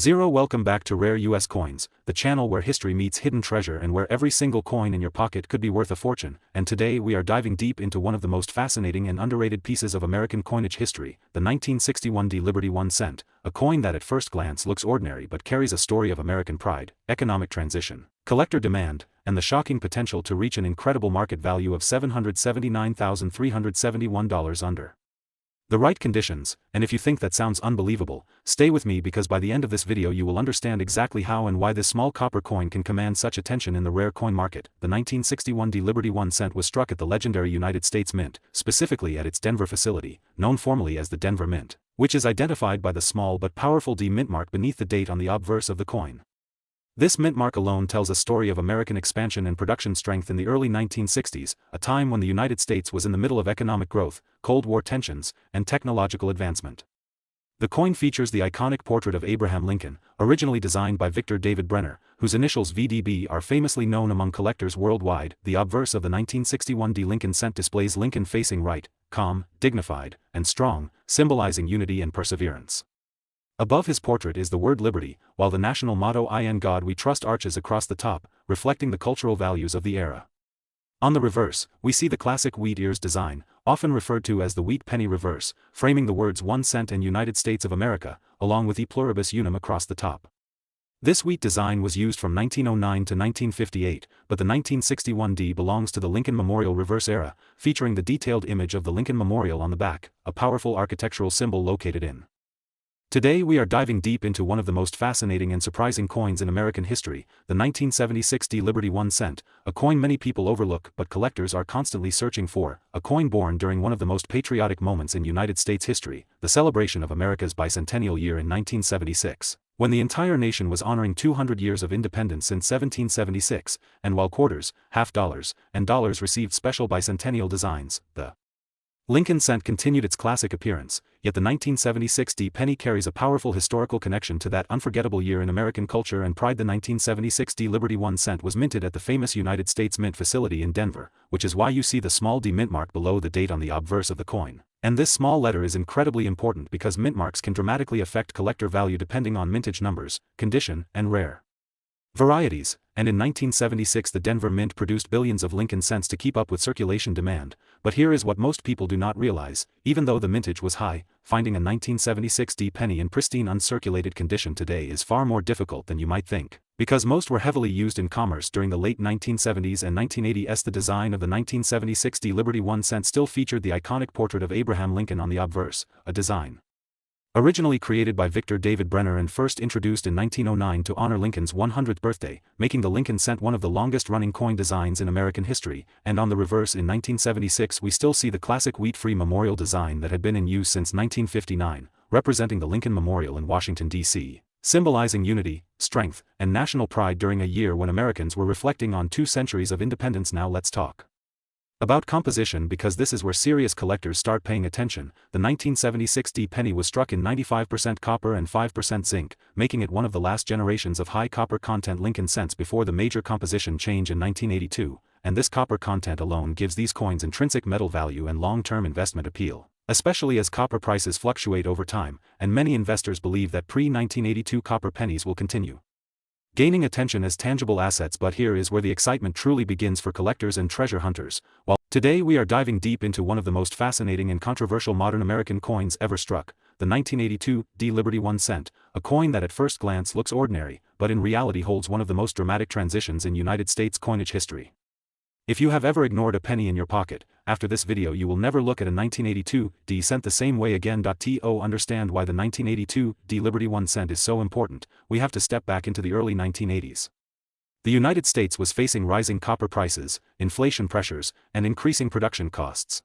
Welcome back to Rare US Coins, the channel where history meets hidden treasure and where every single coin in your pocket could be worth a fortune, and today we are diving deep into one of the most fascinating and underrated pieces of American coinage history, the 1961 Liberty 1 cent, a coin that at first glance looks ordinary but carries a story of American pride, economic transition, collector demand, and the shocking potential to reach an incredible market value of $779,371 under the right conditions. And if you think that sounds unbelievable, stay with me because by the end of this video you will understand exactly how and why this small copper coin can command such attention in the rare coin market. The 1961 Liberty 1 cent was struck at the legendary United States Mint, specifically at its Denver facility, known formally as the Denver Mint, which is identified by the small but powerful D mint mark beneath the date on the obverse of the coin. This mint mark alone tells a story of American expansion and production strength in the early 1960s, a time when the United States was in the middle of economic growth, Cold War tensions, and technological advancement. The coin features the iconic portrait of Abraham Lincoln, originally designed by Victor David Brenner, whose initials VDB are famously known among collectors worldwide. The obverse of the 1961 D Lincoln cent displays Lincoln facing right, calm, dignified, and strong, symbolizing unity and perseverance. Above his portrait is the word liberty, while the national motto "In God We Trust" arches across the top, reflecting the cultural values of the era. On the reverse, we see the classic wheat ears design, often referred to as the wheat penny reverse, framing the words 1 cent and United States of America, along with E pluribus unum across the top. This wheat design was used from 1909 to 1958, but the 1961 D belongs to the Lincoln Memorial reverse era, featuring the detailed image of the Lincoln Memorial on the back, a powerful architectural symbol located in. Today we are diving deep into one of the most fascinating and surprising coins in American history, the 1976 D Liberty 1 cent, a coin many people overlook but collectors are constantly searching for, a coin born during one of the most patriotic moments in United States history, the celebration of America's bicentennial year in 1976, when the entire nation was honoring 200 years of independence since 1776, and while quarters, half dollars, and dollars received special bicentennial designs, the Lincoln cent continued its classic appearance, yet the 1976 D penny carries a powerful historical connection to that unforgettable year in American culture and pride. The 1976 D Liberty 1 cent was minted at the famous United States Mint facility in Denver, which is why you see the small D mint mark below the date on the obverse of the coin. And this small letter is incredibly important because mint marks can dramatically affect collector value depending on mintage numbers, condition, and rare varieties, and in 1976 the Denver Mint produced billions of Lincoln cents to keep up with circulation demand. But here is what most people do not realize: even though the mintage was high, finding a 1976 D penny in pristine uncirculated condition today is far more difficult than you might think, because most were heavily used in commerce during the late 1970s and 1980s. The design of the 1976 D Liberty 1 cent still featured the iconic portrait of Abraham Lincoln on the obverse, a design originally created by Victor David Brenner and first introduced in 1909 to honor Lincoln's 100th birthday, making the Lincoln cent one of the longest-running coin designs in American history. And on the reverse in 1976 we still see the classic wheat-free memorial design that had been in use since 1959, representing the Lincoln Memorial in Washington, D.C., symbolizing unity, strength, and national pride during a year when Americans were reflecting on 2 centuries of independence. Now let's talk about composition, because this is where serious collectors start paying attention. The 1976 D penny was struck in 95% copper and 5% zinc, making it one of the last generations of high copper content Lincoln cents before the major composition change in 1982, and this copper content alone gives these coins intrinsic metal value and long-term investment appeal, especially as copper prices fluctuate over time, and many investors believe that pre-1982 copper pennies will continue gaining attention as tangible assets. But here is where the excitement truly begins for collectors and treasure hunters. While today we are diving deep into one of the most fascinating and controversial modern American coins ever struck, the 1982 D Liberty 1 cent, a coin that at first glance looks ordinary, but in reality holds one of the most dramatic transitions in United States coinage history. If you have ever ignored a penny in your pocket, after this video you will never look at a 1982 D cent the same way again. To understand why the 1982 D Liberty 1 cent is so important, we have to step back into the early 1980s. The United States was facing rising copper prices, inflation pressures, and increasing production costs.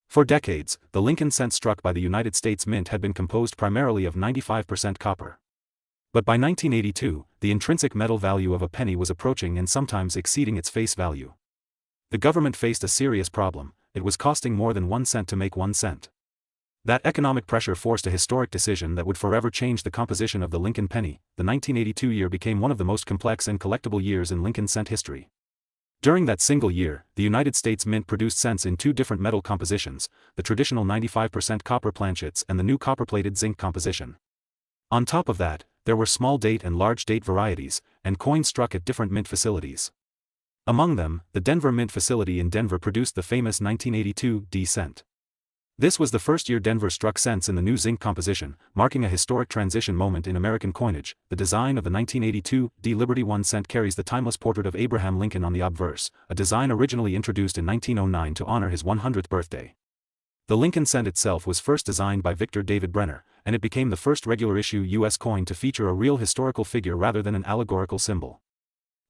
For decades, the Lincoln cent struck by the United States Mint had been composed primarily of 95% copper. But by 1982, the intrinsic metal value of a penny was approaching and sometimes exceeding its face value. The government faced a serious problem: it was costing more than 1 cent to make 1 cent. That economic pressure forced a historic decision that would forever change the composition of the Lincoln penny. The 1982 year became one of the most complex and collectible years in Lincoln cent history. During that single year, the United States Mint produced cents in 2 different metal compositions, the traditional 95% copper planchets and the new copper-plated zinc composition. On top of that, there were small date and large date varieties, and coins struck at different mint facilities. Among them, the Denver Mint facility in Denver produced the famous 1982 D cent. This was the first year Denver struck cents in the new zinc composition, marking a historic transition moment in American coinage. The design of the 1982 D Liberty 1 cent carries the timeless portrait of Abraham Lincoln on the obverse, a design originally introduced in 1909 to honor his 100th birthday. The Lincoln cent itself was first designed by Victor David Brenner, and it became the first regular-issue U.S. coin to feature a real historical figure rather than an allegorical symbol.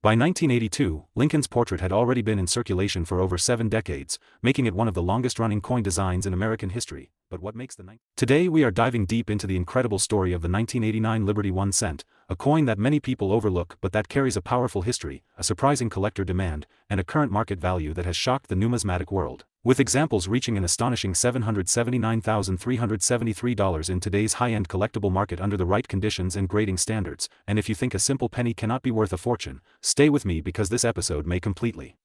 By 1982, Lincoln's portrait had already been in circulation for over 7 decades, making it one of the longest-running coin designs in American history. But what makes the Today we are diving deep into the incredible story of the 1989 Liberty 1 cent, a coin that many people overlook but that carries a powerful history, a surprising collector demand, and a current market value that has shocked the numismatic world, with examples reaching an astonishing $779,373 in today's high-end collectible market under the right conditions and grading standards. And if you think a simple penny cannot be worth a fortune, stay with me because this episode may completely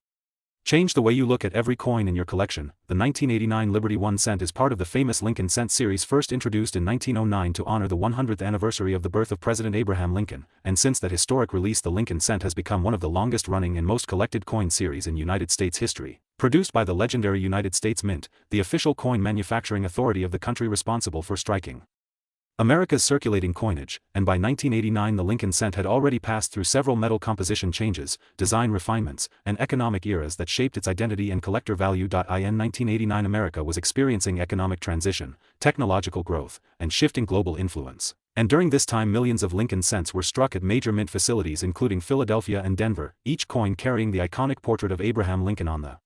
change the way you look at every coin in your collection. The 1989 Liberty 1 cent is part of the famous Lincoln cent series first introduced in 1909 to honor the 100th anniversary of the birth of President Abraham Lincoln, and since that historic release the Lincoln cent has become one of the longest-running and most collected coin series in United States history. Produced by the legendary United States Mint, the official coin manufacturing authority of the country responsible for striking America's circulating coinage, and by 1989 the Lincoln cent had already passed through several metal composition changes, design refinements, and economic eras that shaped its identity and collector value. In 1989 America was experiencing economic transition, technological growth, and shifting global influence. And during this time millions of Lincoln cents were struck at major mint facilities including Philadelphia and Denver, each coin carrying the iconic portrait of Abraham Lincoln on the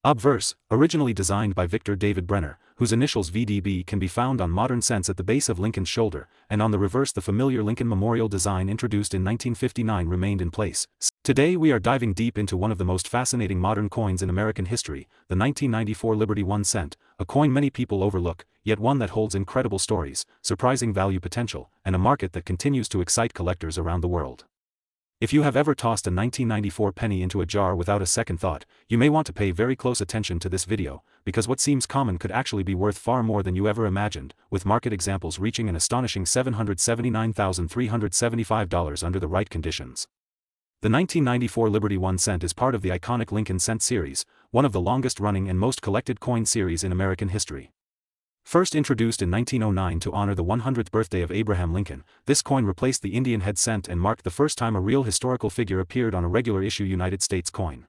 obverse, originally designed by Victor David Brenner, whose initials VDB can be found on modern cents at the base of Lincoln's shoulder, and on the reverse the familiar Lincoln Memorial design introduced in 1959 remained in place. Today we are diving deep into one of the most fascinating modern coins in American history, the 1994 Liberty 1 cent, a coin many people overlook, yet one that holds incredible stories, surprising value potential, and a market that continues to excite collectors around the world. If you have ever tossed a 1994 penny into a jar without a second thought, you may want to pay very close attention to this video, because what seems common could actually be worth far more than you ever imagined, with market examples reaching an astonishing $779,375 under the right conditions. The 1994 Liberty 1 cent is part of the iconic Lincoln cent series, one of the longest-running and most collected coin series in American history. First introduced in 1909 to honor the 100th birthday of Abraham Lincoln, this coin replaced the Indian head cent and marked the first time a real historical figure appeared on a regular-issue United States coin.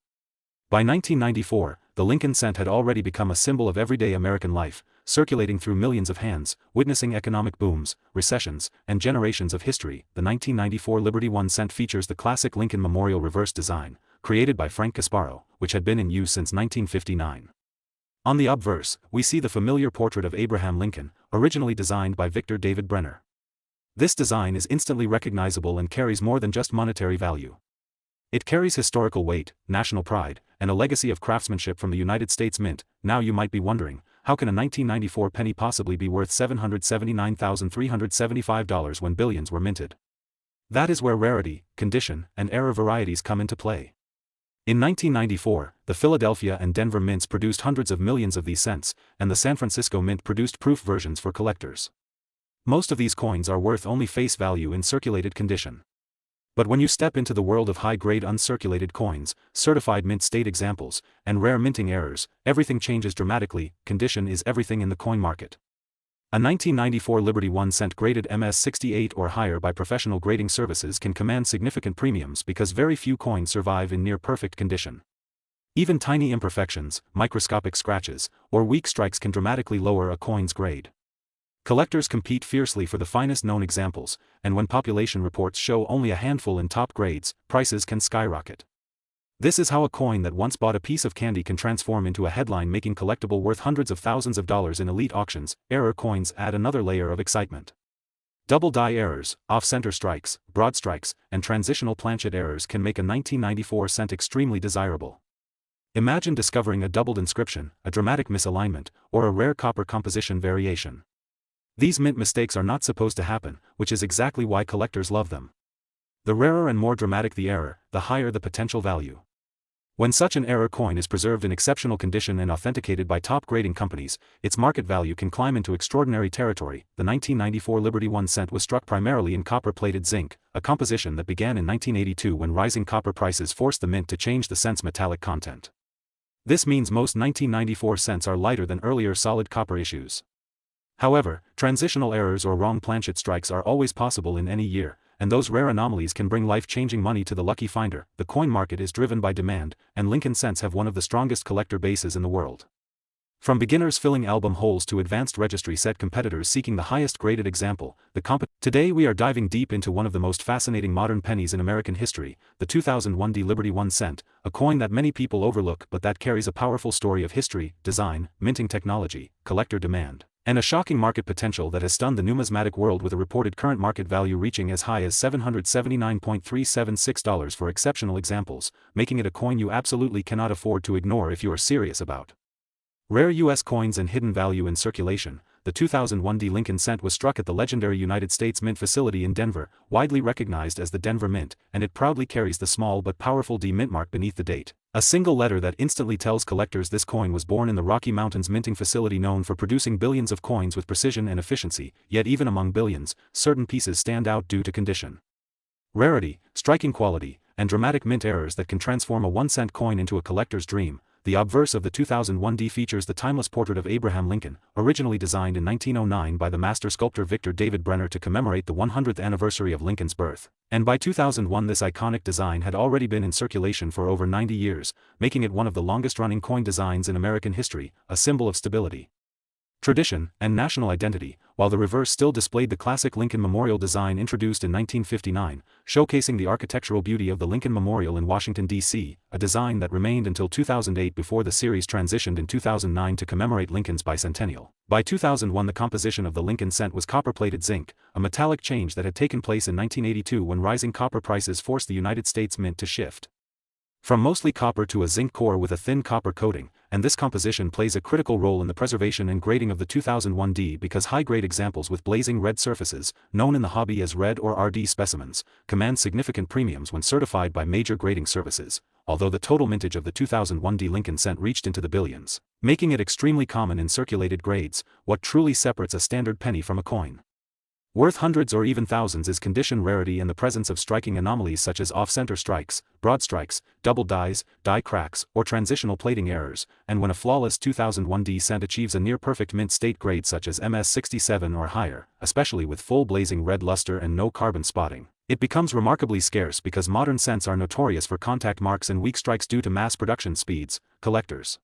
By 1994, the Lincoln cent had already become a symbol of everyday American life, circulating through millions of hands, witnessing economic booms, recessions, and generations of history. The 1994 Liberty 1 cent features the classic Lincoln Memorial reverse design, created by Frank Casparo, which had been in use since 1959. On the obverse, we see the familiar portrait of Abraham Lincoln, originally designed by Victor David Brenner. This design is instantly recognizable and carries more than just monetary value. It carries historical weight, national pride, and a legacy of craftsmanship from the United States Mint. Now you might be wondering, how can a 1994 penny possibly be worth $779,375 when billions were minted? That is where rarity, condition, and era varieties come into play. In 1994, the Philadelphia and Denver mints produced hundreds of millions of these cents, and the San Francisco Mint produced proof versions for collectors. Most of these coins are worth only face value in circulated condition. But when you step into the world of high-grade uncirculated coins, certified mint state examples, and rare minting errors, everything changes dramatically. Condition is everything in the coin market. A 1994 Liberty 1 cent graded MS68 or higher by professional grading services can command significant premiums because very few coins survive in near-perfect condition. Even tiny imperfections, microscopic scratches, or weak strikes can dramatically lower a coin's grade. Collectors compete fiercely for the finest known examples, and when population reports show only a handful in top grades, prices can skyrocket. This is how a coin that once bought a piece of candy can transform into a headline-making collectible worth hundreds of thousands of dollars in elite auctions. Error coins add another layer of excitement. Double die errors, off-center strikes, broad strikes, and transitional planchet errors can make a 1994 cent extremely desirable. Imagine discovering a doubled inscription, a dramatic misalignment, or a rare copper composition variation. These mint mistakes are not supposed to happen, which is exactly why collectors love them. The rarer and more dramatic the error, the higher the potential value. When such an error coin is preserved in exceptional condition and authenticated by top grading companies, its market value can climb into extraordinary territory. The 1994 Liberty 1 cent was struck primarily in copper-plated zinc, a composition that began in 1982 when rising copper prices forced the mint to change the cent's metallic content. This means most 1994 cents are lighter than earlier solid copper issues. However, transitional errors or wrong planchet strikes are always possible in any year, and those rare anomalies can bring life-changing money to the lucky finder. The coin market is driven by demand, and Lincoln cents have one of the strongest collector bases in the world. From beginners filling album holes to advanced registry set competitors seeking the highest graded example, Today we are diving deep into one of the most fascinating modern pennies in American history, the 2001 Liberty 1 cent, a coin that many people overlook but that carries a powerful story of history, design, minting technology, collector demand, and a shocking market potential that has stunned the numismatic world, with a reported current market value reaching as high as $779.376 for exceptional examples, making it a coin you absolutely cannot afford to ignore if you are serious about rare U.S. coins and hidden value in circulation. The 2001 Lincoln cent was struck at the legendary United States Mint facility in Denver, widely recognized as the Denver Mint, and it proudly carries the small but powerful D mint mark beneath the date. A single letter that instantly tells collectors this coin was born in the Rocky Mountains minting facility known for producing billions of coins with precision and efficiency. Yet even among billions, certain pieces stand out due to condition, rarity, striking quality, and dramatic mint errors that can transform a 1-cent coin into a collector's dream. The obverse of the 2001 features the timeless portrait of Abraham Lincoln, originally designed in 1909 by the master sculptor Victor David Brenner to commemorate the 100th anniversary of Lincoln's birth. And by 2001 this iconic design had already been in circulation for over 90 years, making it one of the longest-running coin designs in American history, a symbol of stability, tradition, and national identity, while the reverse still displayed the classic Lincoln Memorial design introduced in 1959, showcasing the architectural beauty of the Lincoln Memorial in Washington, D.C., a design that remained until 2008 before the series transitioned in 2009 to commemorate Lincoln's bicentennial. By 2001 the composition of the Lincoln cent was copper-plated zinc, a metallic change that had taken place in 1982 when rising copper prices forced the United States Mint to shift from mostly copper to a zinc core with a thin copper coating, and this composition plays a critical role in the preservation and grading of the 2001 because high-grade examples with blazing red surfaces, known in the hobby as red or RD specimens, command significant premiums when certified by major grading services, although the total mintage of the 2001 Lincoln cent reached into the billions, making it extremely common in circulated grades. What truly separates a standard penny from a coin worth hundreds or even thousands is condition rarity and the presence of striking anomalies such as off-center strikes, broad strikes, double dies, die cracks, or transitional plating errors, and when a flawless 2001 cent achieves a near-perfect mint state grade such as MS67 or higher, especially with full blazing red luster and no carbon spotting, it becomes remarkably scarce because modern cents are notorious for contact marks and weak strikes due to mass production speeds. Collectors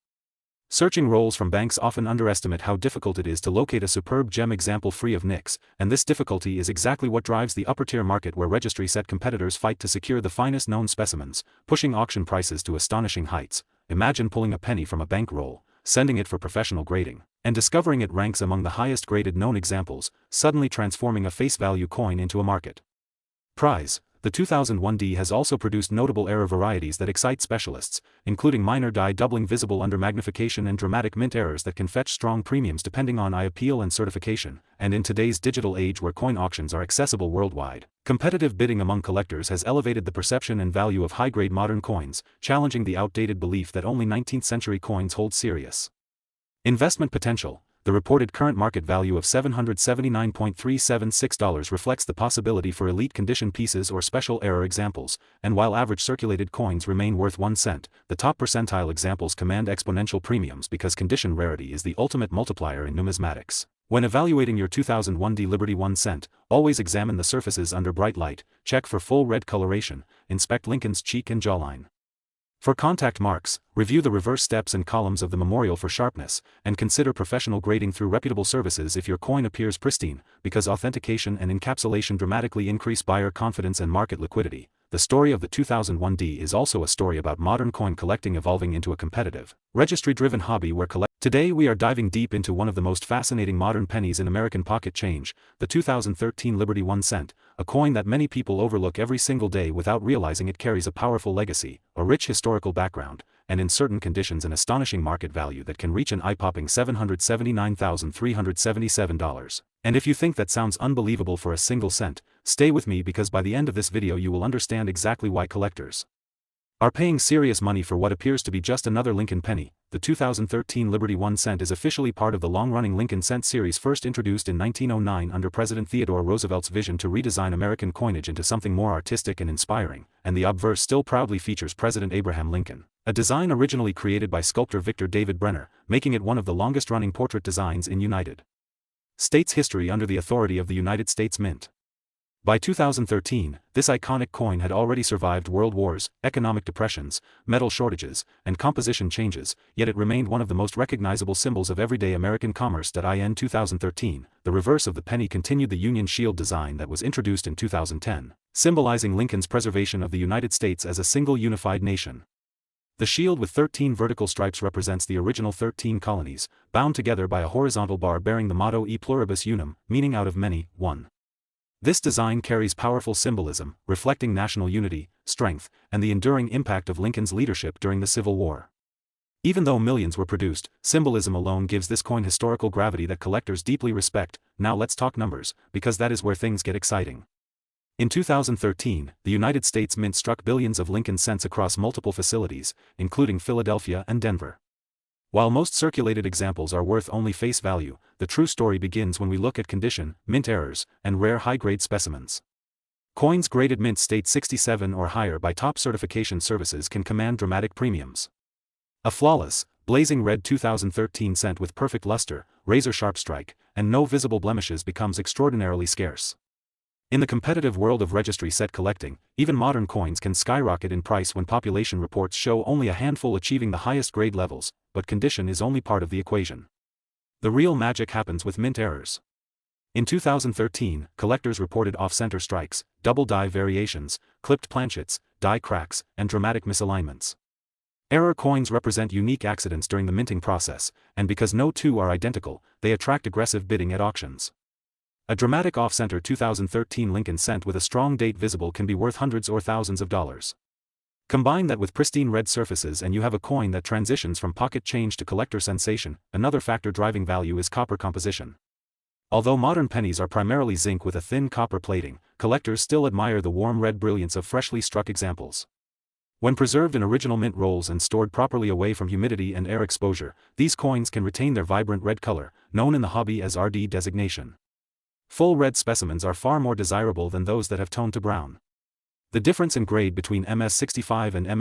searching rolls from banks often underestimate how difficult it is to locate a superb gem example free of nicks, and this difficulty is exactly what drives the upper-tier market where registry set competitors fight to secure the finest known specimens, pushing auction prices to astonishing heights. Imagine pulling a penny from a bank roll, sending it for professional grading, and discovering it ranks among the highest graded known examples, suddenly transforming a face value coin into a market prize. The 2001 has also produced notable error varieties that excite specialists, including minor die doubling visible under magnification and dramatic mint errors that can fetch strong premiums depending on eye appeal and certification. And in today's digital age where coin auctions are accessible worldwide, competitive bidding among collectors has elevated the perception and value of high-grade modern coins, challenging the outdated belief that only 19th-century coins hold serious investment potential. The reported current market value of $779.376 reflects the possibility for elite condition pieces or special error examples, and while average circulated coins remain worth 1 cent, the top percentile examples command exponential premiums because condition rarity is the ultimate multiplier in numismatics. When evaluating your 2001 Liberty 1 cent, always examine the surfaces under bright light, check for full red coloration, inspect Lincoln's cheek and jawline for contact marks, review the reverse steps and columns of the memorial for sharpness, and consider professional grading through reputable services if your coin appears pristine, because authentication and encapsulation dramatically increase buyer confidence and market liquidity. The story of the 2001 is also a story about modern coin collecting evolving into a competitive, registry-driven hobby where Today we are diving deep into one of the most fascinating modern pennies in American pocket change, the 2013 Liberty 1 cent, a coin that many people overlook every single day without realizing it carries a powerful legacy, a rich historical background, and in certain conditions an astonishing market value that can reach an eye-popping $779,377. And if you think that sounds unbelievable for a single cent, stay with me because by the end of this video you will understand exactly why collectors are paying serious money for what appears to be just another Lincoln penny. The 2013 Liberty 1 cent is officially part of the long-running Lincoln cent series first introduced in 1909 under President Theodore Roosevelt's vision to redesign American coinage into something more artistic and inspiring, and the obverse still proudly features President Abraham Lincoln, a design originally created by sculptor Victor David Brenner, making it one of the longest-running portrait designs in United States history under the authority of the United States Mint. By 2013, this iconic coin had already survived world wars, economic depressions, metal shortages, and composition changes, yet it remained one of the most recognizable symbols of everyday American commerce. In 2013, the reverse of the penny continued the Union Shield design that was introduced in 2010, symbolizing Lincoln's preservation of the United States as a single unified nation. The shield with 13 vertical stripes represents the original 13 colonies, bound together by a horizontal bar bearing the motto E pluribus unum, meaning out of many, one. This design carries powerful symbolism, reflecting national unity, strength, and the enduring impact of Lincoln's leadership during the Civil War. Even though millions were produced, symbolism alone gives this coin historical gravity that collectors deeply respect. Now let's talk numbers, because that is where things get exciting. In 2013, the United States Mint struck billions of Lincoln cents across multiple facilities, including Philadelphia and Denver. While most circulated examples are worth only face value, the true story begins when we look at condition, mint errors, and rare high-grade specimens. Coins graded mint state 67 or higher by top certification services can command dramatic premiums. A flawless, blazing red 2013 cent with perfect luster, razor-sharp strike, and no visible blemishes becomes extraordinarily scarce. In the competitive world of registry set collecting, even modern coins can skyrocket in price when population reports show only a handful achieving the highest grade levels, but condition is only part of the equation. The real magic happens with mint errors. In 2013, collectors reported off-center strikes, double die variations, clipped planchets, die cracks, and dramatic misalignments. Error coins represent unique accidents during the minting process, and because no two are identical, they attract aggressive bidding at auctions. A dramatic off-center 2013 Lincoln cent with a strong date visible can be worth hundreds or thousands of dollars. Combine that with pristine red surfaces and you have a coin that transitions from pocket change to collector sensation. Another factor driving value is copper composition. Although modern pennies are primarily zinc with a thin copper plating, collectors still admire the warm red brilliance of freshly struck examples. When preserved in original mint rolls and stored properly away from humidity and air exposure, these coins can retain their vibrant red color, known in the hobby as RD designation. Full red specimens are far more desirable than those that have toned to brown. The difference in grade between MS65 and MS